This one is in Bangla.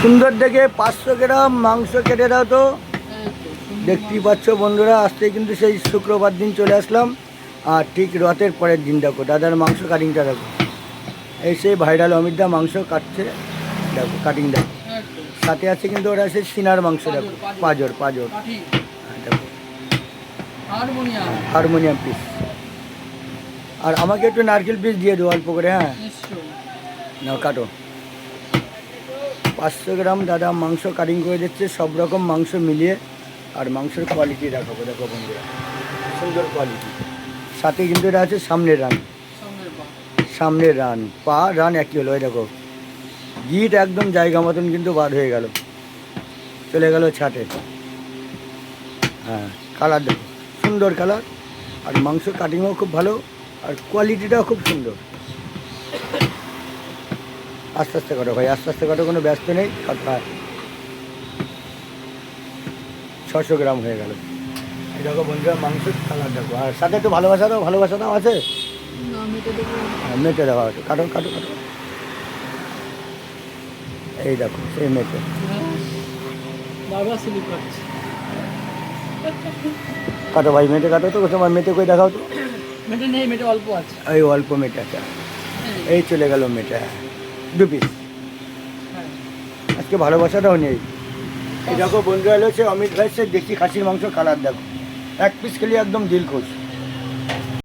সুন্দর দেখে 500 গ্রাম মাংস কেটে দাও তো। দেখতেই পাচ্ছ বন্ধুরা, আসতে কিন্তু সেই শুক্রবার দিন চলে আসলাম। আর ঠিক রথের পরের দিন দেখো দাদার মাংস কাটিংটা দেখো। এই সেই ভাইরাল অমিতদা মাংস কাটছে, দেখো কাটিং দেখো। সাথে আছে কিন্তু ওরা সেই সিনার মাংস দেখো, পাঁজর দেখো, হারমোনিয়াম পিস। আর আমাকে একটু নারকেল পিস দিয়ে দেবো অল্প করে। হ্যাঁ নাও কাটো। 500 গ্রাম দাদা মাংস কাটিং করে দিচ্ছে, সব রকম মাংস মিলিয়ে। আর মাংসের কোয়ালিটি দেখাবো, দেখো বন্ধুরা সুন্দর কোয়ালিটি। সাথে কিন্তু এটা আছে সামনের রান, সামনের রান পা রান একই হলো। দেখো গিট একদম জায়গা মতন কিন্তু বার হয়ে গেল, চলে গেল ছাটে। হ্যাঁ কালার দেখো, সুন্দর কালার। আর মাংস কাটিংও খুব ভালো, আর কোয়ালিটিটাও খুব সুন্দর। আস্তে আস্তে কাটো ভাই, আস্তে আস্তে কাটো, কোনো ব্যস্ত নেই। 600 গ্রাম হয়ে গেল। এই দেখো বন্ধুরা মাংসের কালার দেখো। আর সাথে একটু ভালোবাসা দাও, ভালোবাসা দাও আছে, হ্যাঁ মেটে দেওয়া একটু কাটো কাটো কাটো। এই দেখো সেই মেটে কাটো ভাই, মেটে কাটো তো। তোমার মেটে কই দেখাও তো। মেটে নেই, মেটে অল্প আছে। এই অল্প মেটে আছে, এই চলে গেল মেটে। 2 পিস। আজকে ভালোবাসাটাও নেই। এই দেখো বন্ধুরা, হলো সে অমিত ভাই সে দেশি খাসির মাংস কালার দেখো। 1 পিস খেলে একদম দিল খুশ।